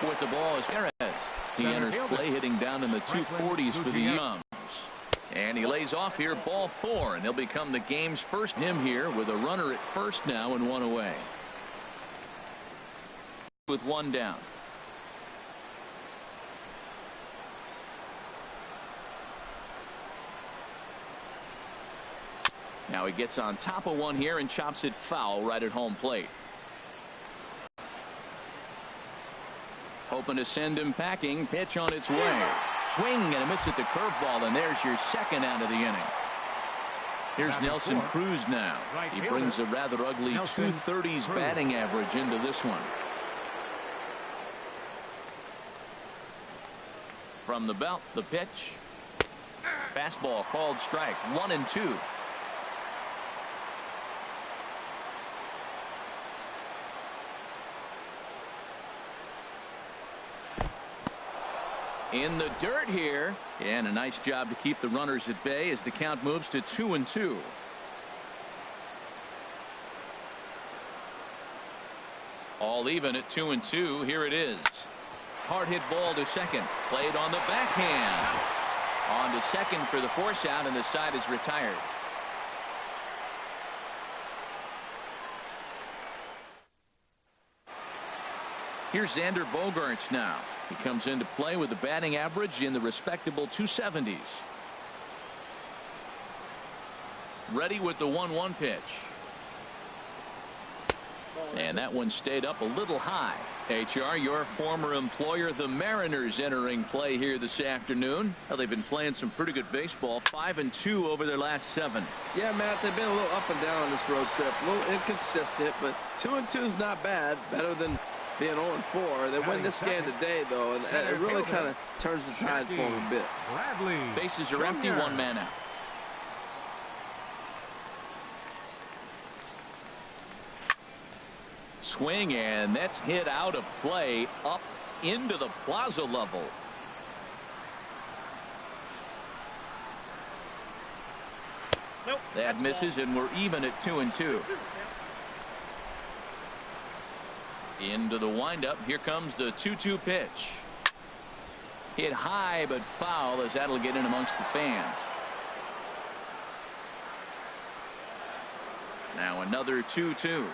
With the ball is Perez. He enters play hitting down in the 240s for the Youngs. And he lays off here, ball 4, and he'll become the game's first him here with a runner at first now and 1 away. With 1 down. Now he gets on top of one here and chops it foul right at home plate. Hoping to send him packing. Pitch on its way. Swing and a miss at the curveball, and there's your second out of the inning. Here's Nelson Cruz now. He brings a rather ugly 230s batting average into this one. From the belt, the pitch. Fastball called strike. 1-2. In the dirt here, and a nice job to keep the runners at bay as the count moves to 2-2. All even at 2-2. Here it is. Hard hit ball to second. Played on the backhand. On to second for the force out, and the side is retired. Here's Xander Bogaerts now. He comes into play with a batting average in the respectable 270s. Ready with the 1-1 pitch. And that one stayed up a little high. HR, your former employer, the Mariners, entering play here this afternoon. Well, they've been playing some pretty good baseball. 5-2 over their last 7. Yeah, Matt, they've been a little up and down on this road trip. A little inconsistent, but 2-2 is not bad. Better than being 0-4. They win this game today, though, and it really kind of turns the tide for them a bit. Bases are empty, 1 man out. Swing, and that's hit out of play up into the plaza level. Nope, that misses, and we're even at 2-2. Into the windup. Here comes the 2-2 pitch. Hit high but foul, as that'll get in amongst the fans. Now another 2-2.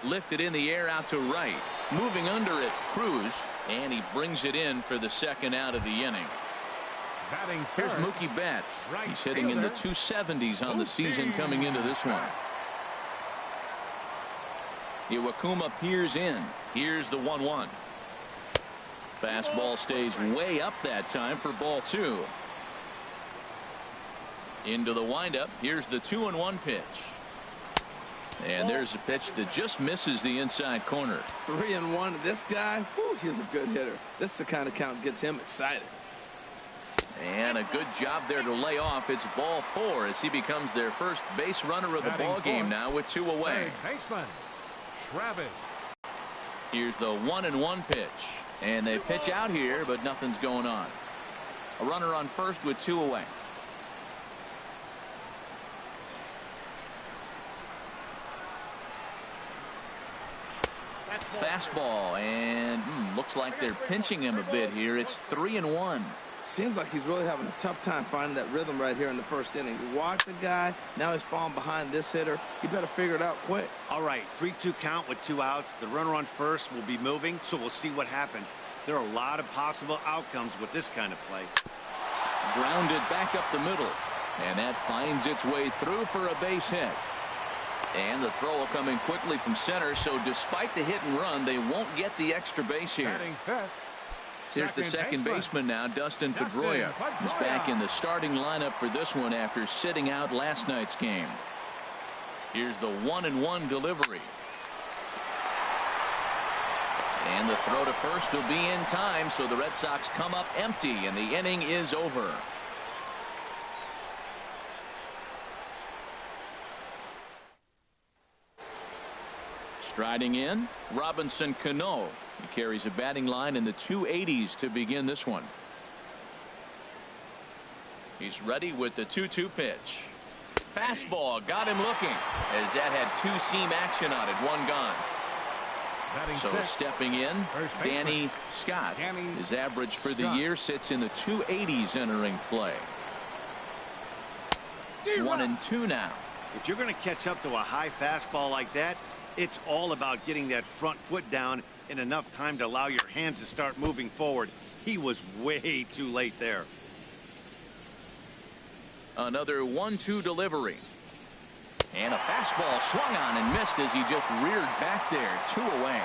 Lifted in the air out to right. Moving under it, Cruz, and he brings it in for the second out of the inning. Here's Mookie Betts. He's hitting in the 270s on the season coming into this one. Iwakuma peers in. Here's the 1-1. Fastball stays way up that time for ball 2. Into the windup. Here's the 2-1 pitch. And there's a pitch that just misses the inside corner. 3-1. This guy, whew, he's a good hitter. This is the kind of count gets him excited. And a good job there to lay off. It's ball 4 as he becomes their first base runner of the ball game now with 2 away. Here's the 1-1 pitch, and they pitch out here, but nothing's going on. A runner on first with 2 away. Fastball, and looks like they're pinching him a bit here. It's 3-1. Seems like he's really having a tough time finding that rhythm right here in the first inning. You watch the guy, now he's falling behind this hitter. He better figure it out quick. All right, 3-2 count with 2 outs. The runner on first will be moving, so we'll see what happens. There are a lot of possible outcomes with this kind of play. Grounded back up the middle, and that finds its way through for a base hit. And the throw will come in quickly from center, so despite the hit and run, they won't get the extra base here. Here's the second baseman now, Dustin Pedroia. He's back in the starting lineup for this one after sitting out last night's game. Here's the 1-1 delivery. And the throw to first will be in time, so the Red Sox come up empty, and the inning is over. Striding in, Robinson Cano. He carries a batting line in the 280s to begin this one. He's ready with the 2-2 pitch. Fastball got him looking, as that had 2-seam action on it. 1 gone. So stepping in, Danny Scott. His average for the year sits in the 280s entering play. 1-2 now. If you're going to catch up to a high fastball like that, it's all about getting that front foot down in enough time to allow your hands to start moving forward. He was way too late there. Another 1-2 delivery. And a fastball swung on and missed as he just reared back there. 2 away.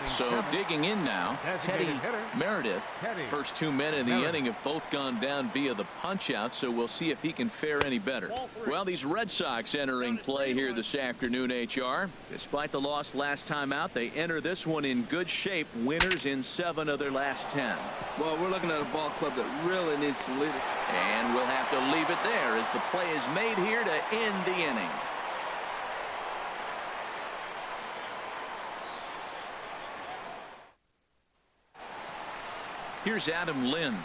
So digging in now, Teddy Meredith. First 2 men in the inning have both gone down via the punch out, so we'll see if he can fare any better. Well, these Red Sox entering play here this afternoon, HR. Despite the loss last time out, they enter this one in good shape, winners in 7 of their last 10. Well, we're looking at a ball club that really needs some leadership. And we'll have to leave it there as the play is made here to end the inning. Here's Adam Lind.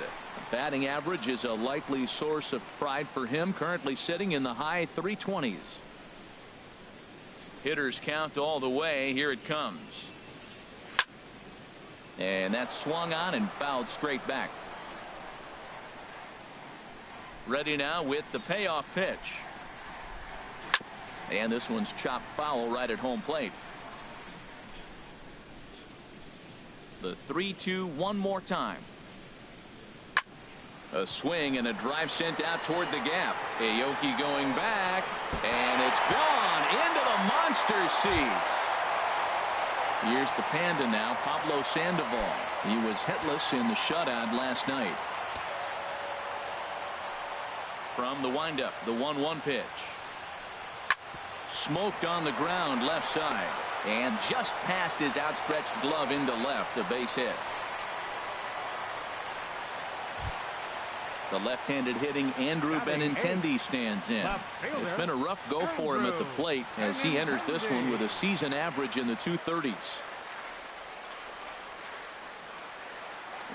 Batting average is a likely source of pride for him, currently sitting in the high 320s. Hitters count all the way. Here it comes. And that's swung on and fouled straight back. Ready now with the payoff pitch. And this one's chopped foul right at home plate. The 3-2 one more time. A swing and a drive sent out toward the gap. Aoki going back, and it's gone into the monster seats. Here's the Panda now, Pablo Sandoval. He was hitless in the shutout last night. From the windup, the 1-1 pitch. Smoked on the ground left side. And just past his outstretched glove into left, a base hit. The left-handed hitting Andrew Benintendi stands in. It's been a rough go for him at the plate as he enters this one with a season average in the 230s.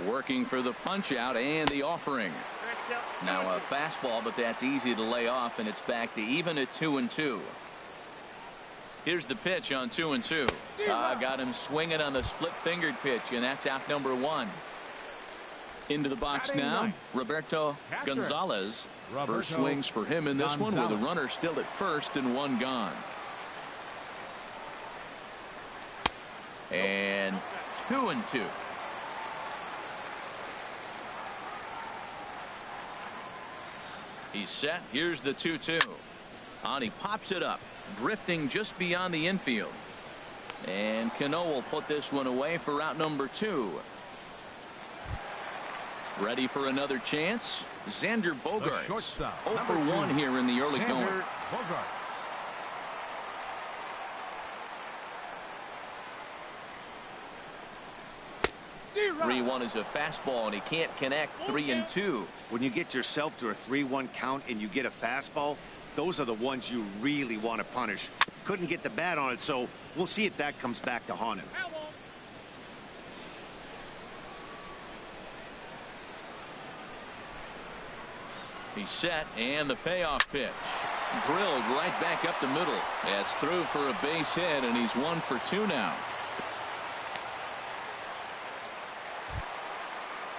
Working for the punch out and the offering. Now a fastball, but that's easy to lay off, and it's back to even at 2-2. Here's the pitch on 2-2. Got him swinging on the split-fingered pitch, and that's out number 1. Into the box now, Roberto Gonzalez. First swings for him in this one with a runner still at first and 1 gone. And 2-2. He's set. Here's the 2-2. On he pops it up, drifting just beyond the infield. And Cano will put this one away for out number 2. Ready for another chance. Xander Bogaerts 0 for 1 here in the early going. 3-1 is a fastball, and he can't connect. 3-2. When you get yourself to a 3-1 count and you get a fastball, those are the ones you really want to punish. Couldn't get the bat on it, so we'll see if that comes back to haunt him. He's set, and the payoff pitch. Drilled right back up the middle. That's through for a base hit, and he's 1 for 2 now.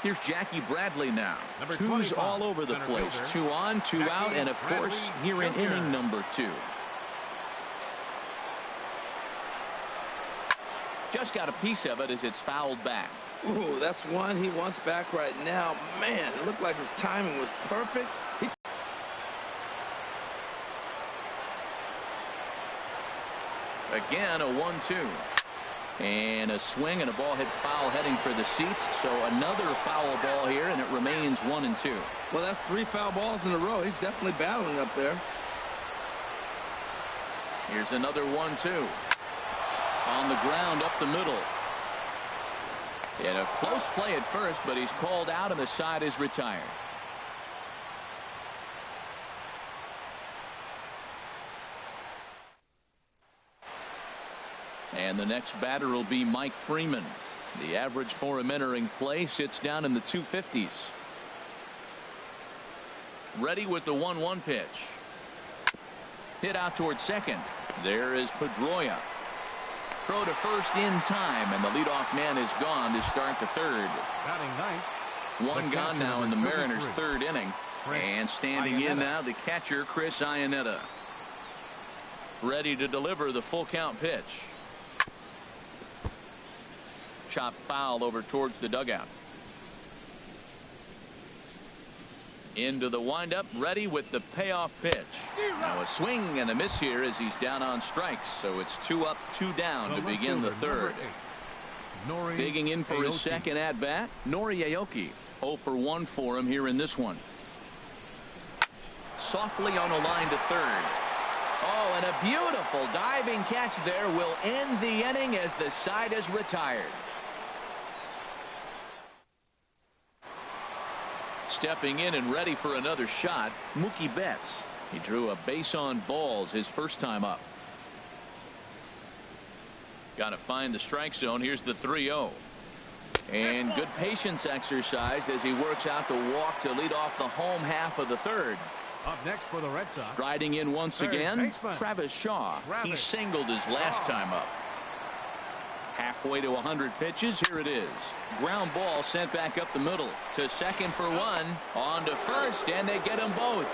Here's Jackie Bradley now. Twos all over the place. 2 on, 2 out, and of course here in inning number 2. Just got a piece of it as it's fouled back. Ooh, that's one he wants back right now. Man, it looked like his timing was perfect. Again, a 1-2. And a swing and a ball hit foul heading for the seats. So another foul ball here, and it remains 1-2. Well, that's 3 foul balls in a row. He's definitely battling up there. Here's another 1-2. On the ground up the middle. And a close play at first, but he's called out and the side is retired. And the next batter will be Mike Freeman. The average for him entering play sits down in the 250s. Ready with the 1-1 pitch. Hit out toward second. There is Pedroia. Throw to first in time, and the leadoff man is gone to start the third. Batting ninth. One gone now in the Mariners' third inning. And standing in now, the catcher, Chris Iannetta. Ready to deliver the full count pitch. Chopped foul over towards the dugout. Into the windup, ready with the payoff pitch. Now a swing and a miss here as he's down on strikes. So it's 2 up, 2 down to begin the third. Digging in for his second at bat, Nori Aoki. 0 for 1 for him here in this one. Softly on a line to third. Oh, and a beautiful diving catch there will end the inning as the side is retired. Stepping in and ready for another shot, Mookie Betts. He drew a base on balls his first time up. Got to find the strike zone. Here's the 3-0. And good patience exercised as he works out the walk to lead off the home half of the third. Up next for the Red Sox. Striding in once again, Travis Shaw. He singled his last time up. Halfway to 100 pitches. Here it is. Ground ball sent back up the middle to second for one. On to first, and they get them both.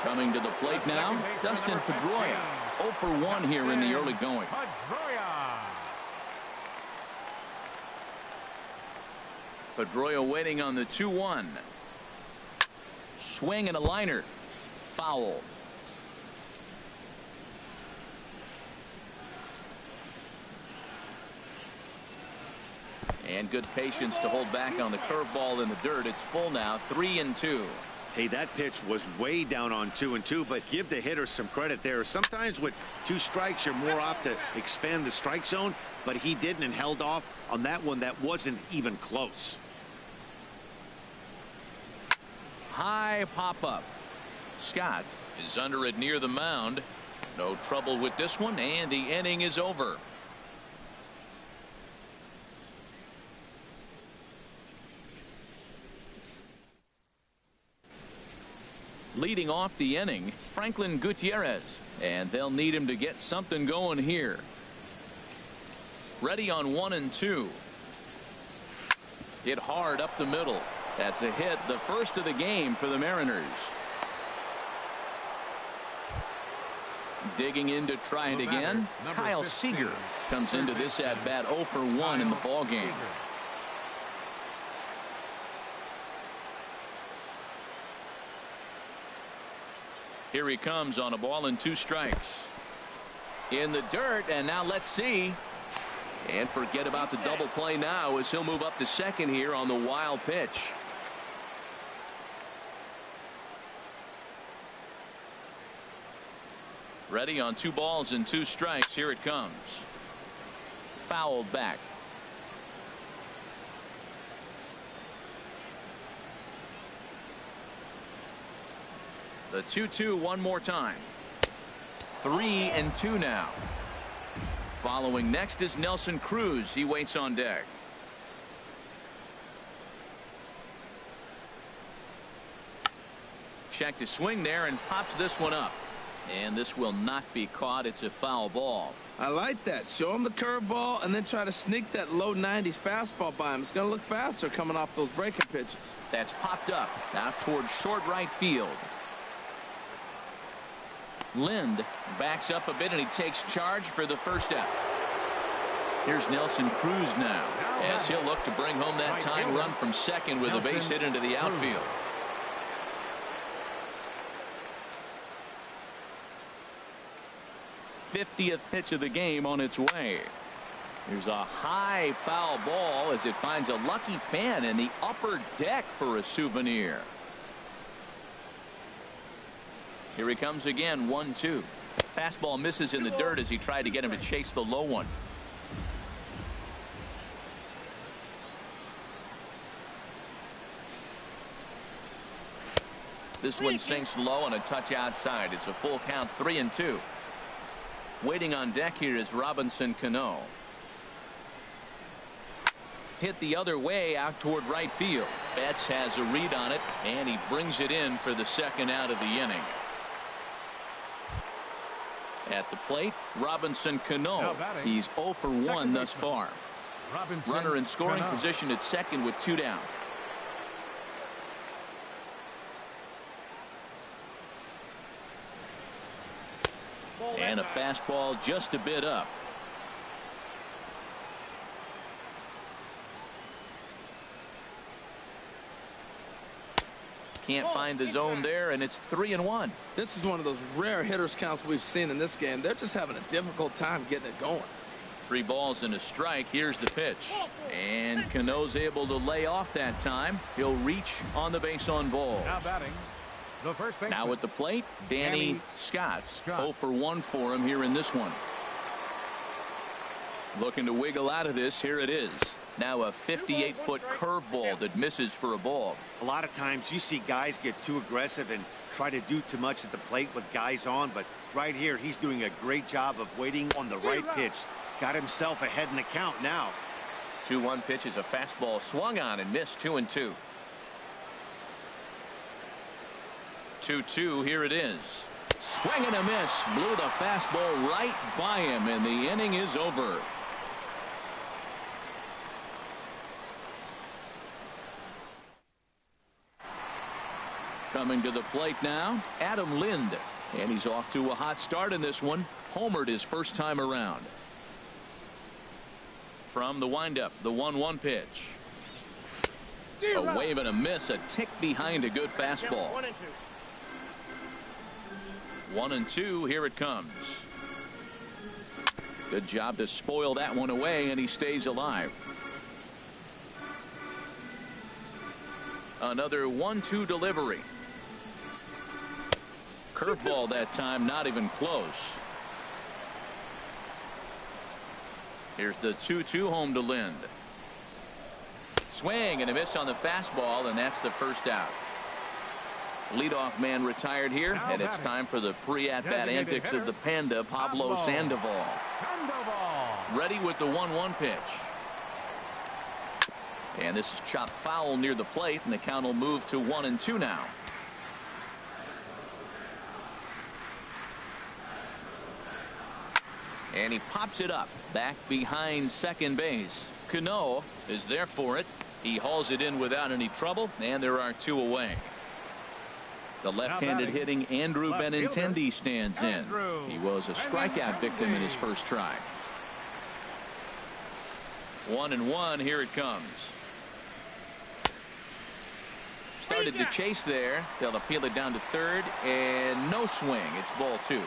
Coming to the plate now, Dustin Pedroia. 0 for 1 here in the early going. Pedroia waiting on the 2-1. Swing and a liner. Foul. And good patience to hold back on the curveball in the dirt. It's full now, 3-2. Hey, that pitch was way down on 2-2, but give the hitter some credit there. Sometimes with 2 strikes, you're more off to expand the strike zone, but he didn't and held off on that one that wasn't even close. High pop up. Scott is under it near the mound. No trouble with this one, and the inning is over. Leading off the inning, Franklin Gutierrez, and they'll need him to get something going here. Ready on 1 and 2. Hit hard up the middle. That's a hit, the first of the game for the Mariners. Digging in to try it again. Kyle Seager comes into this at bat 0 for 1 in the ball game. Here he comes on a ball and 2 strikes. In the dirt, and now let's see. And forget about the double play now as he'll move up to second here on the wild pitch. Ready on 2 balls and 2 strikes. Here it comes. Fouled back. The 2-2 one more time. 3-2 now. Following next is Nelson Cruz. He waits on deck. Check to swing there and pops this one up. And this will not be caught. It's a foul ball. I like that. Show him the curveball and then try to sneak that low 90s fastball by him. It's going to look faster coming off those breaking pitches. That's popped up now towards short right field. Lind backs up a bit and he takes charge for the first out. Here's Nelson Cruz now as he'll look to bring home that tying run from second with a base hit into the outfield. '50th pitch of the game on its way. Here's a high foul ball as it finds a lucky fan in the upper deck for a souvenir. Here he comes again, 1-2. Fastball misses in the dirt as he tried to get him to chase the low one. This one sinks low and a touch outside. It's a full count, 3-2. Waiting on deck here is Robinson Cano. Hit the other way out toward right field. Betts has a read on it, and he brings it in for the second out of the inning. At the plate, Robinson Cano. Now batting, He's 0 for 1 thus baseman, far. Robinson Runner in scoring Cano. position at second with 2 down. And a fastball just a bit up. Can't find the zone there, and it's 3-1. This is one of those rare hitters counts we've seen in this game. They're just having a difficult time getting it going. 3 balls and a strike. Here's the pitch. And Cano's able to lay off that time. He'll reach on the base on balls. Now batting, the first baseman. Now at the plate, Danny Scott. 0 for 1 for him here in this one. Looking to wiggle out of this. Here it is. Now a 58-foot curveball that misses for a ball. A lot of times you see guys get too aggressive and try to do too much at the plate with guys on, but right here he's doing a great job of waiting on the right pitch. Got himself ahead in the count now. 2-1 pitch is a fastball swung on and missed. 2-2. 2-2. Here it is. Swing and a miss. Blew the fastball right by him, and the inning is over. Coming to the plate now, Adam Lind. And he's off to a hot start in this one. Homered his first time around. From the windup, the 1-1 pitch. A wave and a miss, a tick behind a good fastball. 1-2, here it comes. Good job to spoil that one away, and he stays alive. Another 1-2 delivery. Curveball that time, not even close. Here's the 2-2 home to Lind. Swing and a miss on the fastball, and that's the first out. Leadoff man retired here, and it's time for the pre-at-bat antics of the Panda, Pablo Sandoval. Ready with the 1-1 pitch. And this is chopped foul near the plate, and the count will move to 1-2 now. And he pops it up back behind second base. Cano is there for it. He hauls it in without any trouble, and there are 2 away. The left-handed hitting Andrew Benintendi stands in. He was a strikeout victim in his first try. 1-1. Here it comes. Started to chase there. They'll appeal it down to third, and no swing. It's ball 2.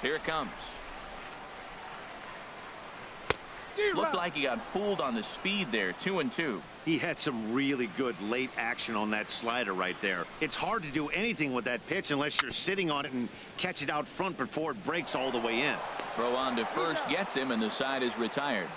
Here it comes. Looked like he got fooled on the speed there. 2-2. He had some really good late action on that slider right there. It's hard to do anything with that pitch unless you're sitting on it and catch it out front before it breaks all the way in. Throw on to first gets him, and the side is retired.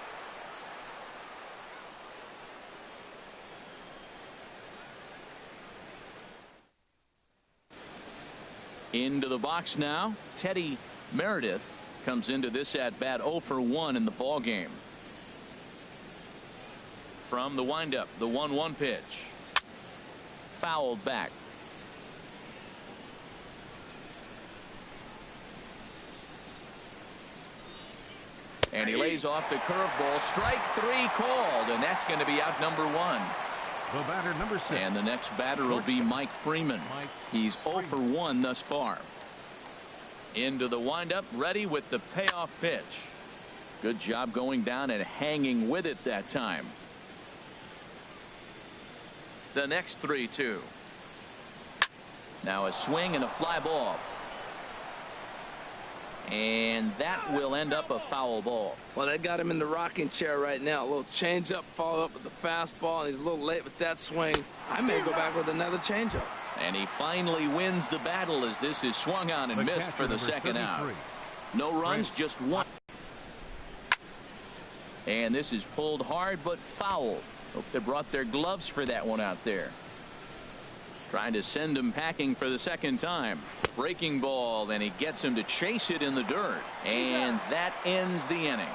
Into the box now, Teddy Meredith comes into this at bat 0 for 1 in the ball game. From the windup, the 1-1 pitch. Fouled back. And he lays off the curveball. Strike 3 called, and that's going to be out number 1. The batter, number 6. And the next batter will be Mike Freeman. He's 0 for 1 thus far. Into the windup, ready with the payoff pitch. Good job going down and hanging with it that time. The next 3-2. Now a swing and a fly ball. And that will end up a foul ball. Well, they got him in the rocking chair right now. A little changeup followed up with the fastball, and he's a little late with that swing. I may go back with another changeup. And he finally wins the battle as this is swung on and missed for the second out. No runs, just 1. And this is pulled hard but foul. Hope they brought their gloves for that one out there. Trying to send him packing for the second time. Breaking ball, and he gets him to chase it in the dirt. And that ends the inning.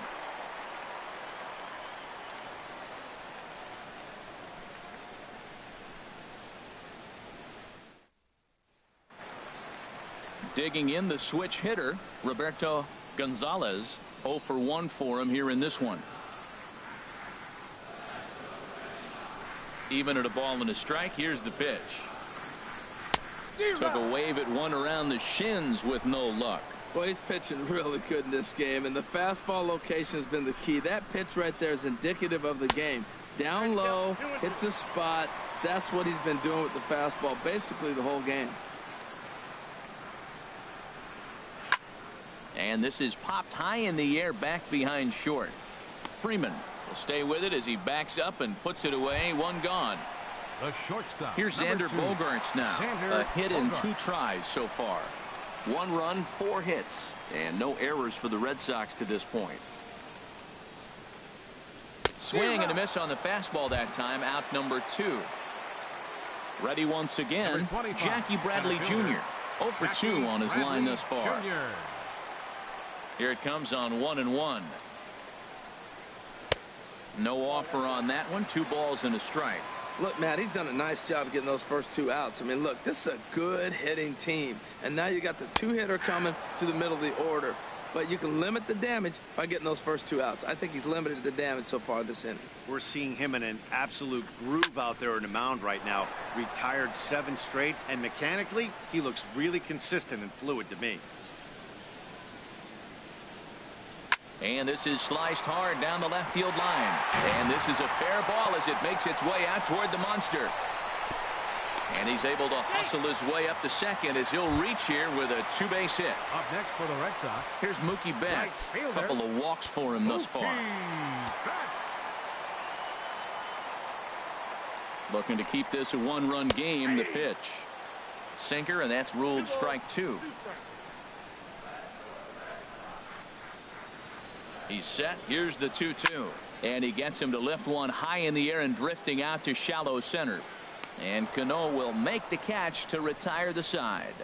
Digging in the switch hitter, Roberto Gonzalez. 0 for 1 for him here in this one. Even at a ball and a strike. Here's the pitch. Took a wave at one around the shins with no luck. Well, he's pitching really good in this game, and the fastball location has been the key. That pitch right there is indicative of the game. Down low, hits a spot. That's what he's been doing with the fastball basically the whole game. And this is popped high in the air back behind short. Freeman will stay with it as he backs up and puts it away. One gone. The shortstop. Here's Xander Bogaerts now. A hit in 2 tries so far. 1 run, 4 hits, and no errors for the Red Sox to this point. Swing and a miss on the fastball that time. Out number 2. Ready once again, Jackie Bradley Jr. 0 for 2 on his line thus far. Here it comes on 1-1. No offer on that one. 2 balls and a strike. Look, Matt, he's done a nice job of getting those first 2 outs. I mean, look, this is a good hitting team. And now you got the 2-hitter coming to the middle of the order. But you can limit the damage by getting those first 2 outs. I think he's limited the damage so far this inning. We're seeing him in an absolute groove out there in the mound right now. Retired 7 straight, and mechanically, he looks really consistent and fluid to me. And this is sliced hard down the left field line. And this is a fair ball as it makes its way out toward the monster. And he's able to hustle his way up to second as he'll reach here with a 2-base hit. Up next for the Red Sox. Here's Mookie Betts. A couple of walks for him thus far. Looking to keep this a 1-run game. The pitch. Sinker, and that's ruled strike 2. He's set. Here's the 2-2. And he gets him to lift one high in the air and drifting out to shallow center. And Cano will make the catch to retire the side.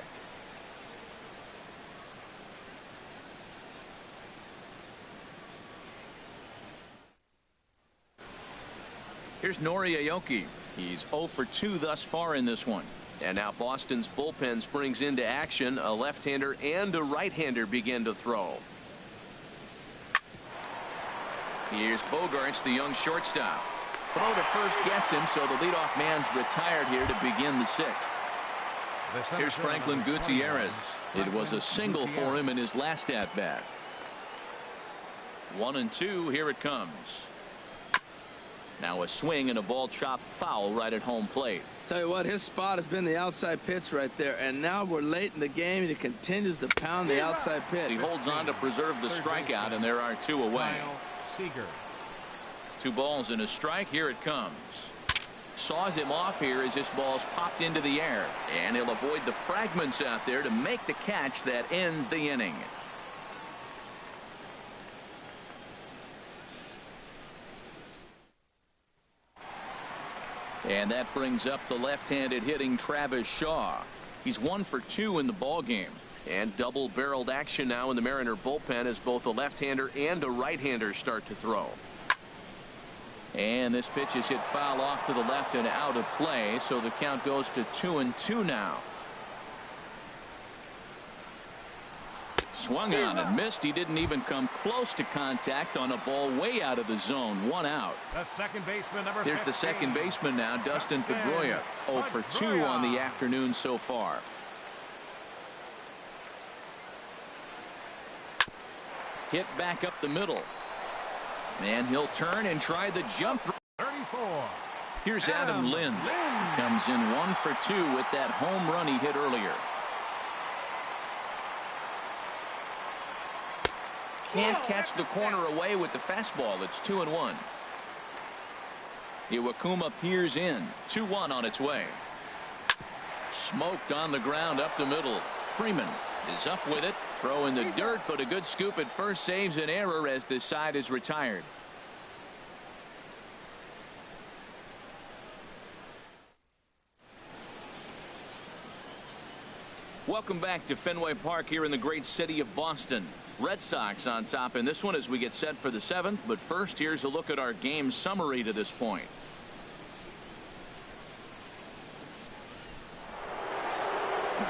Here's Nori Aoki. He's 0 for 2 thus far in this one. And now Boston's bullpen springs into action. A left-hander and a right-hander begin to throw. Here's Bogaerts, the young shortstop. Throw to first gets him, so the leadoff man's retired here to begin the 6th. Here's Franklin Gutierrez. It was a single for him in his last at-bat. 1-2. Here it comes. Now a swing and a ball chopped foul right at home plate. Tell you what, his spot has been the outside pitch right there, and now we're late in the game and he continues to pound the outside pitch. He holds on to preserve the strikeout, and there are 2 away. 2 balls and a strike. Here it comes. Saws him off here as this ball's popped into the air, and he'll avoid the fragments out there to make the catch that ends the inning. And that brings up the left-handed hitting Travis Shaw. He's 1 for 2 in the ball game. And double-barreled action now in the Mariner bullpen as both a left-hander and a right-hander start to throw. And this pitch is hit foul off to the left and out of play, so the count goes to 2-2 now. Swung on and missed. He didn't even come close to contact on a ball way out of the zone. 1 out. The second baseman, number 15. There's the second baseman now, Dustin Pedroia. 0 for 2 on the afternoon so far. Hit back up the middle. And he'll turn and try the jump. 34. Here's Adam Lind. Comes in 1 for 2 with that home run he hit earlier. Can't catch the corner away with the fastball. It's 2-1. Iwakuma peers in. 2-1 on its way. Smoked on the ground up the middle. Freeman is up with it. Throw in the dirt, but a good scoop at first saves an error as this side is retired. Welcome back to Fenway Park here in the great city of Boston. Red Sox on top in this one as we get set for the 7th. But first, here's a look at our game summary to this point.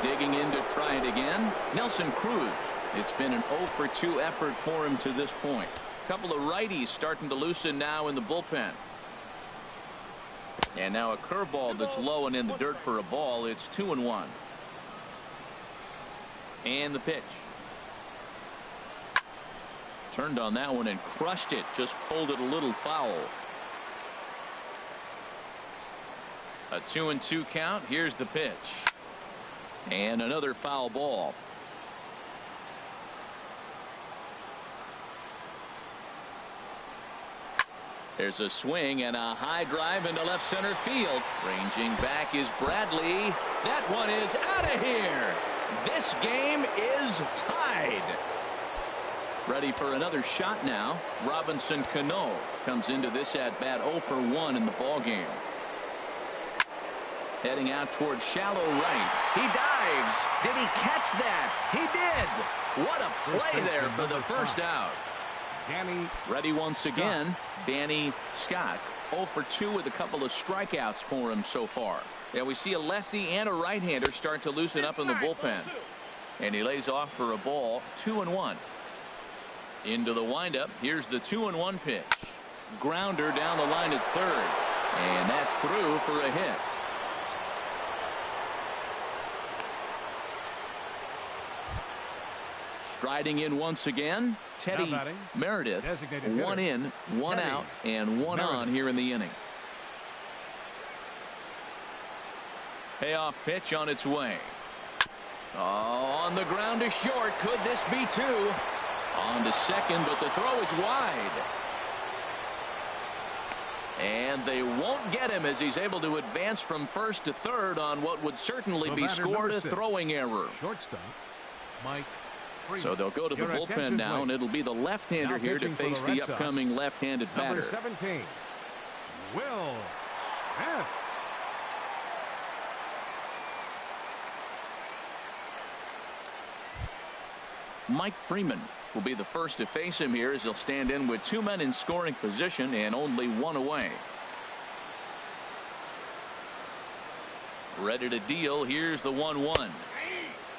Digging in to try it again, Nelson Cruz. It's been an 0 for 2 effort for him to this point. A couple of righties starting to loosen now in the bullpen. And now a curveball that's low and in the dirt for a ball. It's 2-1. And the pitch. Turned on that one and crushed it. Just pulled it a little foul. A 2-2 count. Here's the pitch. And another foul ball. There's a swing and a high drive into left center field. Ranging back is Bradley. That one is out of here. This game is tied. Ready for another shot now. Robinson Cano comes into this at bat 0 for 1 in the ball game. Heading out towards shallow right. He dives. Did he catch that? He did. What a play there for the first out. Ready once again, Danny Scott. 0 for 2 with a couple of strikeouts for him so far. Yeah, we see a lefty and a right-hander start to loosen up in the bullpen. And he lays off for a ball. 2-1. Into the windup. Here's the 2-1 pitch. Grounder down the line at third. And that's through for a hit. Striding in once again, Teddy Meredith. 1 in, 1 out, and 1 on here in the inning. Payoff pitch on its way. Oh, on the ground to short. Could this be 2? On to second, but the throw is wide. And they won't get him as he's able to advance from first to third on what would certainly be scored a throwing error. Shortstop, Mike. So they'll go to the bullpen now, and it'll be the left-hander here to face the upcoming left-handed batter. Number 17, Will Smith. Mike Freeman will be the first to face him here as he'll stand in with 2 men in scoring position and only 1 away. Ready to deal. Here's the 1-1.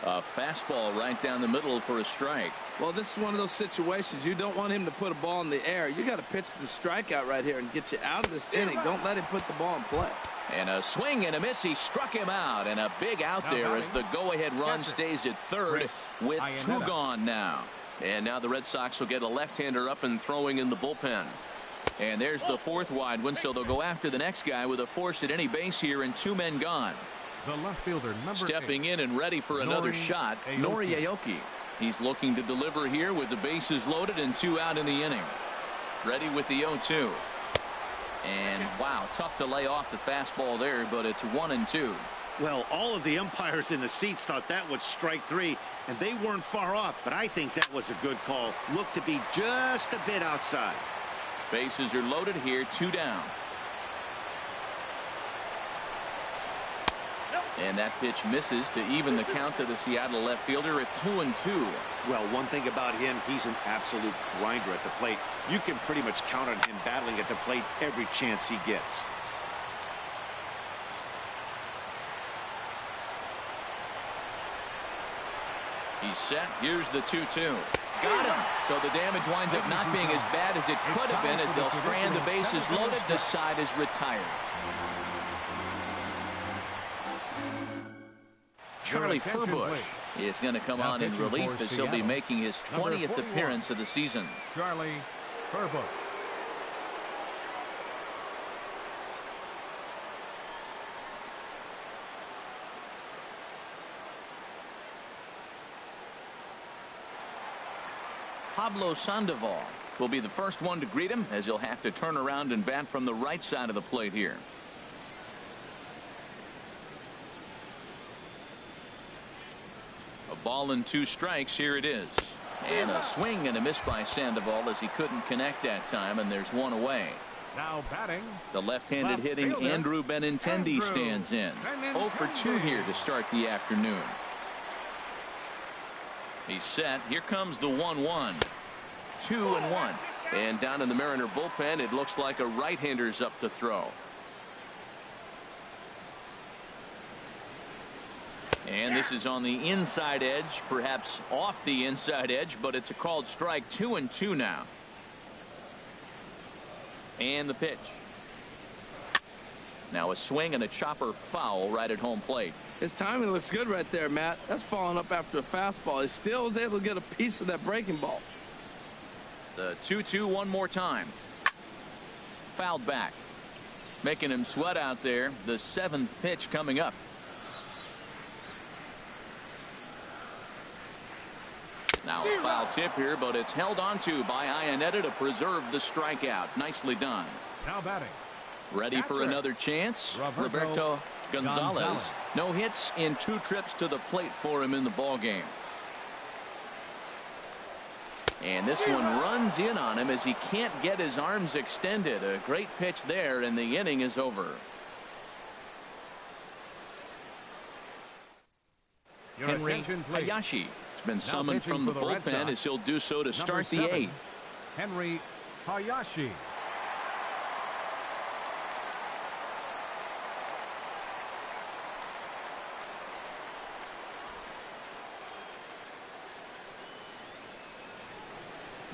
A fastball right down the middle for a strike. Well, this is one of those situations you don't want him to put a ball in the air. You got to pitch the strikeout right here and get you out of this inning. Don't let him put the ball in play. And a swing and a miss. He struck him out, and a big out there as the go-ahead run stays at third with 2 gone now. And now the Red Sox will get a left-hander up and throwing in the bullpen. And there's the 4th wide one, so they'll go after the next guy with a force at any base here and 2 men gone. The left fielder, number Stepping in and ready for another shot, Nori Aoki. He's looking to deliver here with the bases loaded and 2 out in the inning. Ready with the 0-2. And wow, tough to lay off the fastball there, but it's 1-2. Well, all of the umpires in the seats thought that was strike 3, and they weren't far off, but I think that was a good call. Looked to be just a bit outside. Bases are loaded here, 2 down. And that pitch misses to even the count to the Seattle left fielder at 2-2. Well, one thing about him, he's an absolute grinder at the plate. You can pretty much count on him battling at the plate every chance he gets. He's set. Here's the 2-2. Got him. So the damage winds up not being as bad as it could have been as they'll strand the bases loaded. The side is retired. Charlie Furbush is going to come on in relief as he'll be making his 20th appearance of the season. Charlie Furbush. Pablo Sandoval will be the first one to greet him as he'll have to turn around and bat from the right side of the plate here. A ball and 2 strikes. Here it is. And a swing and a miss by Sandoval as he couldn't connect that time, and there's 1 away. Now batting, the left-handed hitting Andrew Benintendi stands in. 0 for 2 here to start the afternoon. He's set. Here comes the 1-1. 2-1. And down in the Mariner bullpen, it looks like a right-hander's up to throw. And this is on the inside edge, perhaps off the inside edge, but it's a called strike. 2-2 now. And the pitch. Now a swing and a chopper foul right at home plate. His timing looks good right there, Matt. That's following up after a fastball. He still was able to get a piece of that breaking ball. The 2-2 one more time. Fouled back. Making him sweat out there. The 7th pitch coming up. Now a foul tip here, but it's held onto by Iannetta to preserve the strikeout. Nicely done. Now batting. Ready for another chance. Roberto Gonzalez. No hits in 2 trips to the plate for him in the ball game. And this one runs in on him as he can't get his arms extended. A great pitch there, and the inning is over. Henry Hayashi has been summoned from the bullpen as he'll do so to start the 8th. Henry Hayashi.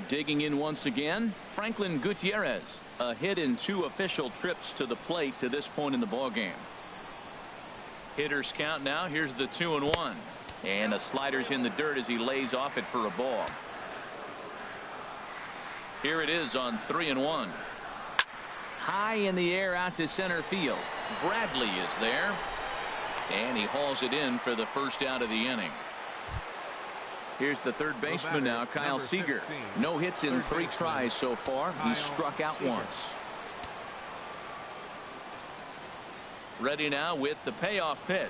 Digging in once again, Franklin Gutierrez. A hit in 2 official trips to the plate to this point in the ball game. Hitters count now. Here's the 2-1. And a slider's in the dirt as he lays off it for a ball. Here it is on 3-1. High in the air out to center field. Bradley is there. And he hauls it in for the first out of the inning. Here's the third baseman now, Kyle Seager. No hits in 3 tries so far. He's struck out once. Ready now with the payoff pitch.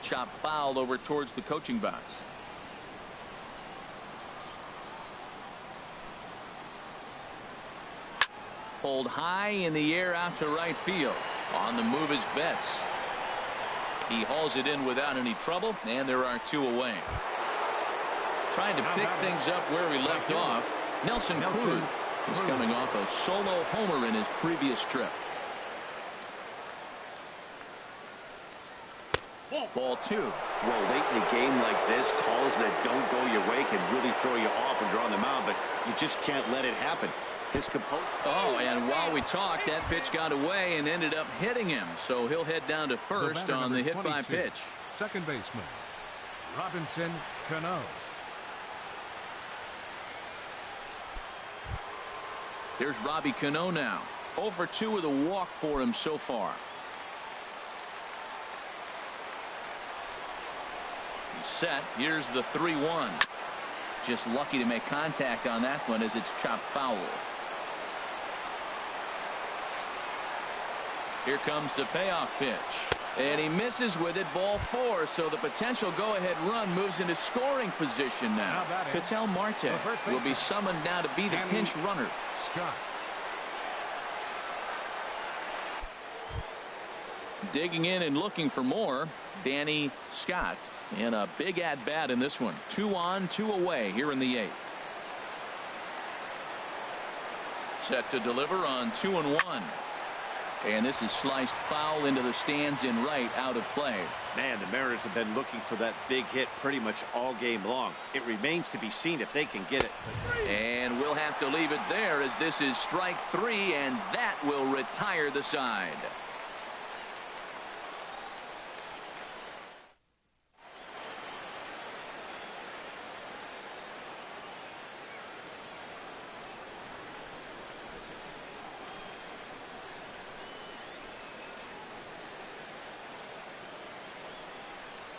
Chop foul over towards the coaching box. Pulled high in the air out to right field. On the move is Betts. He hauls it in without any trouble, and there are 2 away. Trying to pick things up where we left off. Nelson Cruz is coming off a solo homer in his previous trip. Ball 2. Well, late in a game like this, calls that don't go your way can really throw you off when you're on the mound, but you just can't let it happen. His composure. Oh, and while we talked, that pitch got away and ended up hitting him. So he'll head down to first on the hit by pitch. Second baseman, Robinson Cano. Here's Robbie Cano now. 0 for 2 with a walk for him so far. He's set. Here's the 3-1. Just lucky to make contact on that one as it's chopped foul. Here comes the payoff pitch. And he misses with it. Ball 4. So the potential go-ahead run moves into scoring position now. Ketel Marte will be summoned now to be the pinch runner. Scott. Digging in and looking for more, Danny Scott. And a big at-bat in this one. 2 on, 2 away here in the 8th. Set to deliver on 2-1. And this is sliced foul into the stands in right, out of play. Man, the Mariners have been looking for that big hit pretty much all game long. It remains to be seen if they can get it. And we'll have to leave it there as this is strike 3, and that will retire the side.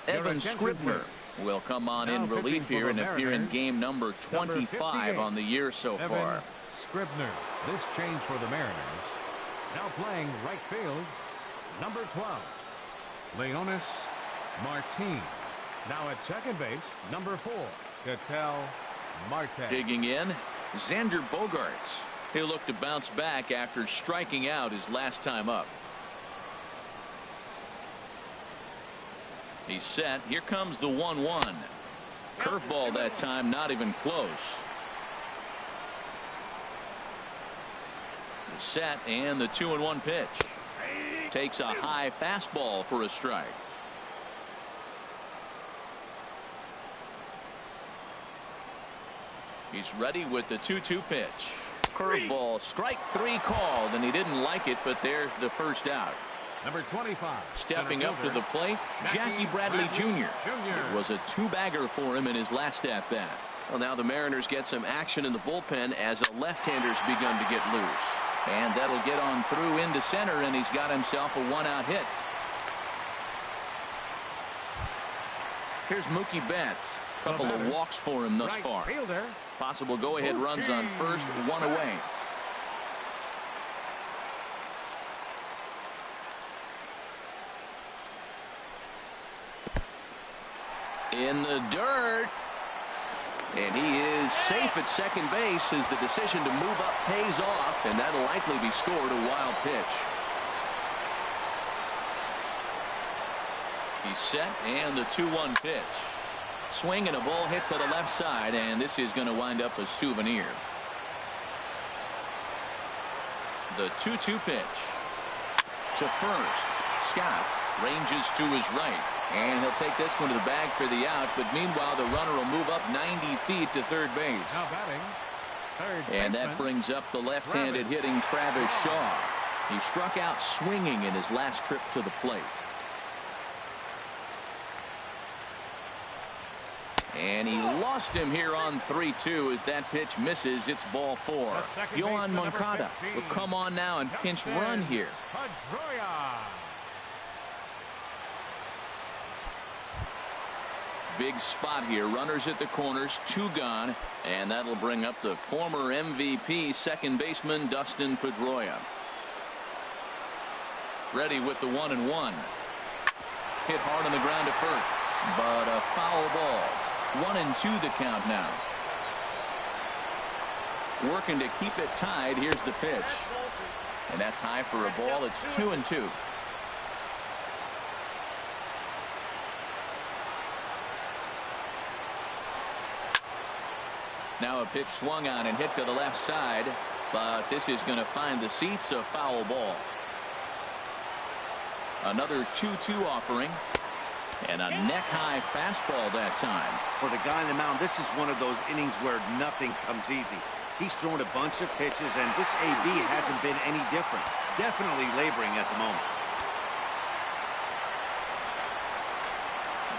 Evan Scribner will come on in relief here and appear in game number 25 on the year so far. Scribner, this change for the Mariners. Now playing right field, number 12, Leonis Martin. Now at second base, number 4, Ketel Marte. Digging in, Xander Bogaerts. He'll look to bounce back after striking out his last time up. He's set. Here comes the 1-1. Curveball that time, not even close. He's set, and the 2-1 pitch. Takes a high fastball for a strike. He's ready with the 2-2 pitch. Curveball, strike 3 called, and he didn't like it, but there's the first out. Number 25. Stepping up to the plate, Jackie Bradley Jr. It was a 2-bagger for him in his last at-bat. Well, now the Mariners get some action in the bullpen as a left-hander's begun to get loose. And that'll get on through into center, and he's got himself a 1-out hit. Here's Mookie Betts. Couple of walks for him thus far. Possible go-ahead runs on first, 1 away. In the dirt. And he is safe at second base as the decision to move up pays off, and that'll likely be scored a wild pitch. He's set, and the 2-1 pitch. Swing and a ball hit to the left side, and this is going to wind up a souvenir. The 2-2 pitch. To first. Scott ranges to his right. And he'll take this one to the bag for the out, but meanwhile the runner will move up 90 feet to third base. Now batting, third and that brings up the left-handed hitting Travis Shaw. He struck out swinging in his last trip to the plate. And he lost him here on 3-2 as that pitch misses. It's ball 4. Yohan Moncada will come on now and pinch run here. Big spot here. Runners at the corners, 2 gone, and that'll bring up the former MVP second baseman Dustin Pedroia. Ready with the 1-1. Hit hard on the ground to first, but a foul ball. 1-2 the count now. Working to keep it tied. Here's the pitch, and that's high for a ball. It's 2-2. Now a pitch swung on and hit to the left side, but this is going to find the seats. A foul ball. Another 2-2 offering, and a neck-high fastball that time. For the guy on the mound, this is one of those innings where nothing comes easy. He's thrown a bunch of pitches, and this AB hasn't been any different. Definitely laboring at the moment.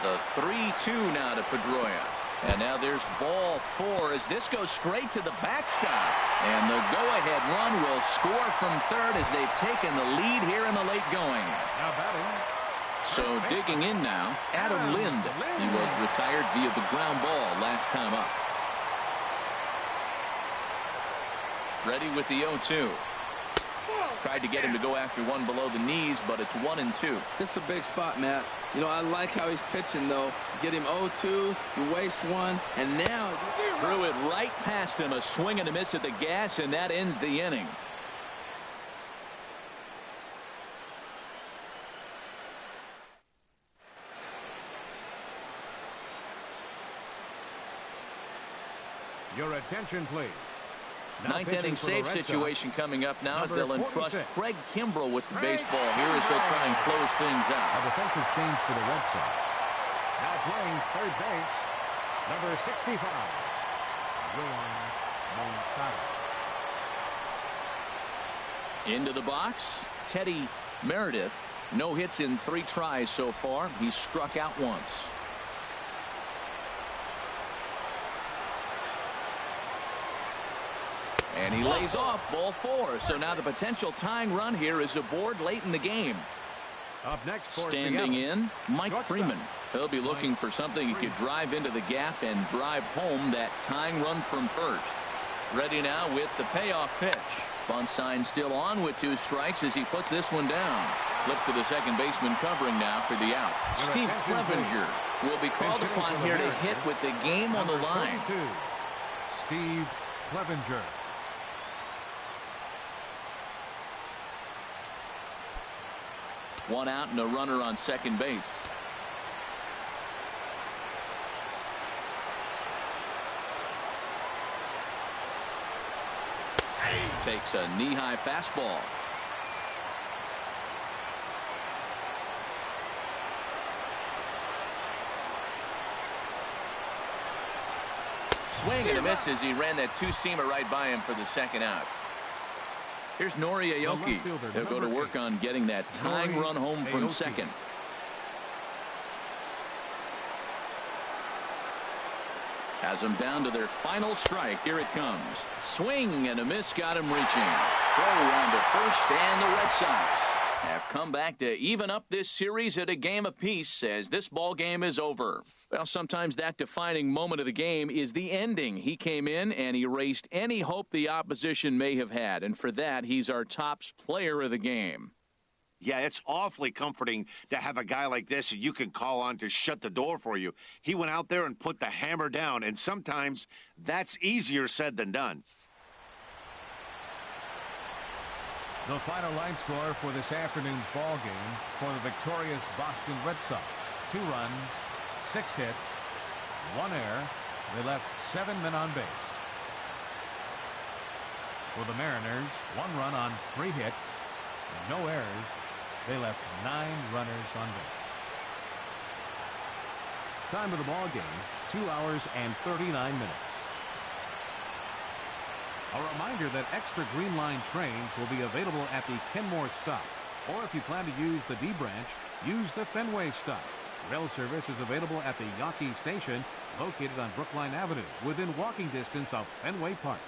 The 3-2 now to Pedroia. And now there's ball 4 as this goes straight to the backstop. And the go-ahead run will score from third as they've taken the lead here in the late going. Now batting. So digging in now, Adam Lind. He was retired via the ground ball last time up. Ready with the 0-2. Tried to get him to go after one below the knees, but it's 1-2. This is a big spot, Matt. You know, I like how he's pitching, though. Get him 0-2, you waste one, and now threw it right past him. A swing and a miss at the gas, and that ends the inning. Your attention, please. Ninth inning save situation coming up now as they'll entrust Craig Kimbrell with the baseball here as they'll try and close things out. A defensive change for the Red Sox. Now playing third base, number 65, Yohan Moncada. Into the box, Teddy Meredith. No hits in 3 tries so far. He's struck out once. And he lays off ball 4. So now the potential tying run here is aboard late in the game. Up next for standing Seattle, in, Mike Freeman. He'll be looking for something he could drive into the gap and drive home that tying run from first. Ready now with the payoff pitch. Bunt sign still on with 2 strikes as he puts this one down. Flip to the second baseman covering now for the out. Steve Clevenger will be called upon here to hit with the game on the line. Steve Clevenger. One out and a runner on second base. Takes a knee-high fastball. swing and a miss as he ran that two-seamer right by him for the second out. Here's Nori Aoki. They'll go to work on getting that tying run home from second. Has them down to their final strike. Here it comes. Swing and a miss, got him reaching. Throw on to first, and the Red Sox have come back to even up this series at a game apiece as this ball game is over. Well, sometimes that defining moment of the game is the ending. He came in and erased any hope the opposition may have had, and for that, he's our top player of the game. Yeah, it's awfully comforting to have a guy like this that you can call on to shut the door for you. He went out there and put the hammer down, and sometimes that's easier said than done. The final line score for this afternoon's ball game for the victorious Boston Red Sox. 2 runs, 6 hits, 1 error. They left 7 men on base. For the Mariners, 1 run on 3 hits, and no errors. They left 9 runners on base. Time of the ball game, 2 hours and 39 minutes. A reminder that extra Green Line trains will be available at the Kenmore stop. Or if you plan to use the D branch, use the Fenway stop. Rail service is available at the Yawkey Station, located on Brookline Avenue, within walking distance of Fenway Park.